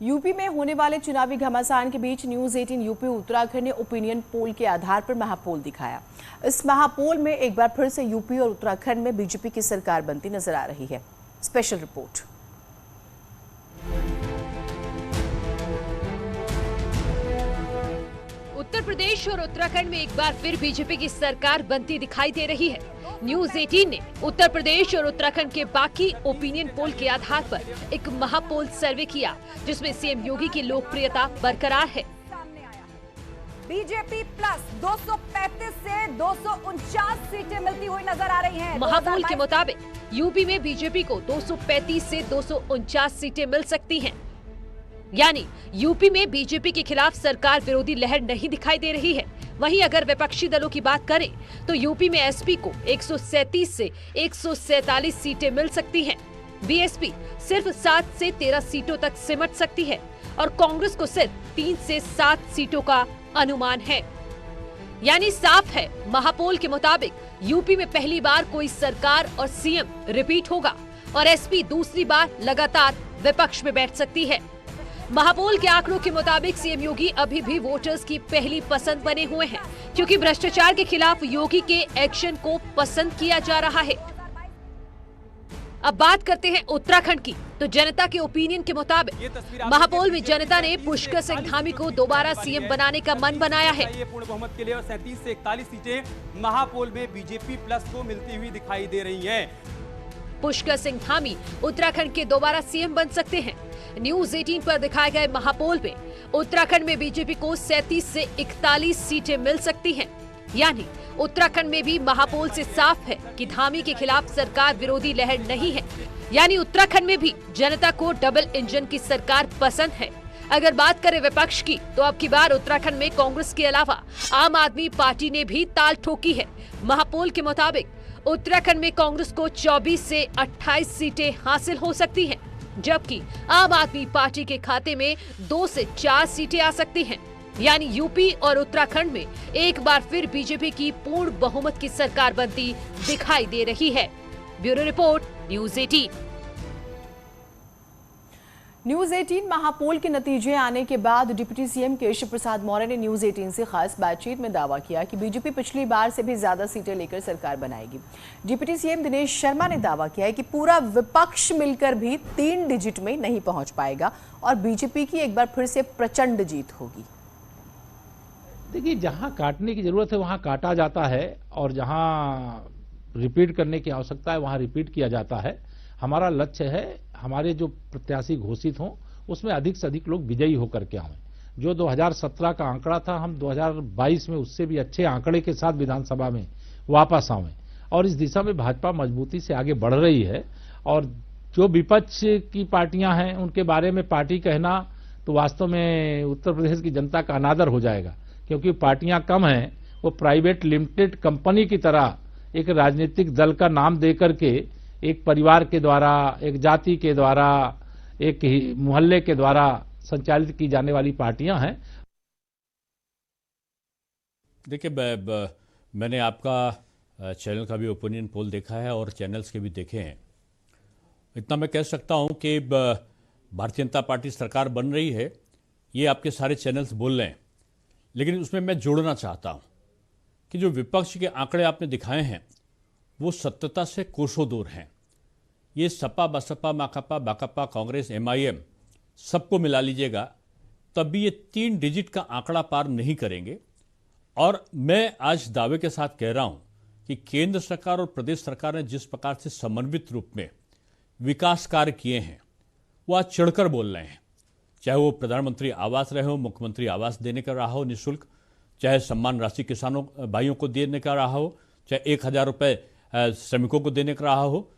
UP में होने वाले चुनावी घमासान के बीच न्यूज 18 यूपी उत्तराखंड ने ओपिनियन पोल के आधार पर महापोल दिखाया। इस महापोल में एक बार फिर से यूपी और उत्तराखंड में बीजेपी की सरकार बनती नजर आ रही है। Special report. उत्तर प्रदेश और उत्तराखंड में एक बार फिर बीजेपी की सरकार बनती दिखाई दे रही है। न्यूज 18 ने उत्तर प्रदेश और उत्तराखंड के बाकी ओपिनियन पोल के आधार पर एक महापोल सर्वे किया, जिसमें सीएम योगी की लोकप्रियता बरकरार है। बीजेपी प्लस 235 से 249 सीटें मिलती हुई नजर आ रही हैं। महापोल के मुताबिक यूपी में बीजेपी को 235 से 249 सीटें मिल सकती हैं। यानी यूपी में बीजेपी के खिलाफ सरकार विरोधी लहर नहीं दिखाई दे रही है। वहीं अगर विपक्षी दलों की बात करें तो यूपी में एसपी को 137 से 147 सीटें मिल सकती हैं। बीएसपी सिर्फ 7 से 13 सीटों तक सिमट सकती है और कांग्रेस को सिर्फ 3 से 7 सीटों का अनुमान है। यानी साफ है, महापोल के मुताबिक यूपी में पहली बार कोई सरकार और सीएम रिपीट होगा और एसपी दूसरी बार लगातार विपक्ष में बैठ सकती है। महापोल के आंकड़ों के मुताबिक सीएम योगी अभी भी वोटर्स की पहली पसंद बने हुए हैं, क्योंकि भ्रष्टाचार के खिलाफ योगी के एक्शन को पसंद किया जा रहा है। अब बात करते हैं उत्तराखंड की, तो जनता के ओपिनियन के मुताबिक महापोल में जनता ने पुष्कर सिंह धामी को दोबारा सीएम बनाने का मन बनाया है। पूर्ण बहुमत के लिए और 37 से 41 सीटें महापोल में बीजेपी प्लस को मिलती हुई दिखाई दे रही हैं। पुष्कर सिंह धामी उत्तराखंड के दोबारा सीएम बन सकते हैं। न्यूज 18 पर दिखाए गए महापोल में उत्तराखंड में बीजेपी को 37 से 41 सीटें मिल सकती हैं। यानी उत्तराखंड में भी महापोल से साफ है कि धामी के खिलाफ सरकार विरोधी लहर नहीं है। यानी उत्तराखंड में भी जनता को डबल इंजन की सरकार पसंद है। अगर बात करें विपक्ष की, तो अब की बार उत्तराखंड में कांग्रेस के अलावा आम आदमी पार्टी ने भी ताल ठोकी है। महापोल के मुताबिक उत्तराखंड में कांग्रेस को 24 से 28 सीटें हासिल हो सकती हैं, जबकि आम आदमी पार्टी के खाते में 2 से 4 सीटें आ सकती हैं। यानी यूपी और उत्तराखंड में एक बार फिर बीजेपी की पूर्ण बहुमत की सरकार बनती दिखाई दे रही है। Bureau report, news 18। न्यूज 18 महापोल के नतीजे आने के बाद डिप्टी सीएम केशव प्रसाद मौर्य ने न्यूज 18 से खास बातचीत में दावा किया कि बीजेपी पिछली बार से भी ज्यादा सीटें लेकर सरकार बनाएगी। डिप्टी सीएम दिनेश शर्मा ने दावा किया है कि पूरा विपक्ष मिलकर भी 3 डिजिट में नहीं पहुंच पाएगा और बीजेपी की एक बार फिर से प्रचंड जीत होगी। देखिए, जहां काटने की जरूरत है वहां काटा जाता है और जहां रिपीट करने की आवश्यकता है वहां रिपीट किया जाता है। हमारा लक्ष्य है हमारे जो प्रत्याशी घोषित हों उसमें अधिक से अधिक लोग विजयी होकर के आएं। जो 2017 का आंकड़ा था, हम 2022 में उससे भी अच्छे आंकड़े के साथ विधानसभा में वापस आएं और इस दिशा में भाजपा मजबूती से आगे बढ़ रही है। और जो विपक्ष की पार्टियां हैं उनके बारे में पार्टी कहना तो वास्तव में उत्तर प्रदेश की जनता का अनादर हो जाएगा, क्योंकि पार्टियां कम हैं। वो प्राइवेट लिमिटेड कंपनी की तरह एक राजनीतिक दल का नाम देकर के एक परिवार के द्वारा, एक जाति के द्वारा, एक मोहल्ले के द्वारा संचालित की जाने वाली पार्टियां हैं। देखिए, मैंने आपका चैनल का भी ओपिनियन पोल देखा है और चैनल्स के भी देखे हैं। इतना मैं कह सकता हूं कि भारतीय जनता पार्टी सरकार बन रही है, ये आपके सारे चैनल्स बोल रहे हैं, लेकिन उसमें मैं जोड़ना चाहता हूं कि जो विपक्ष के आंकड़े आपने दिखाए हैं वो सत्यता से कोसों दूर हैं। ये सपा, बसपा, माकपा, बाकपा, कांग्रेस, एमआईएम सबको मिला लीजिएगा तब भी ये 3 डिजिट का आंकड़ा पार नहीं करेंगे। और मैं आज दावे के साथ कह रहा हूं कि केंद्र सरकार और प्रदेश सरकार ने जिस प्रकार से समन्वित रूप में विकास कार्य किए हैं वो आज चढ़कर बोल रहे हैं। चाहे वो प्रधानमंत्री आवास रहे हो, मुख्यमंत्री आवास देने का रहा हो निःशुल्क, चाहे सम्मान राशि किसानों भाइयों को देने का रहा हो, चाहे 1000 रुपये श्रमिकों को देने का रहा हो,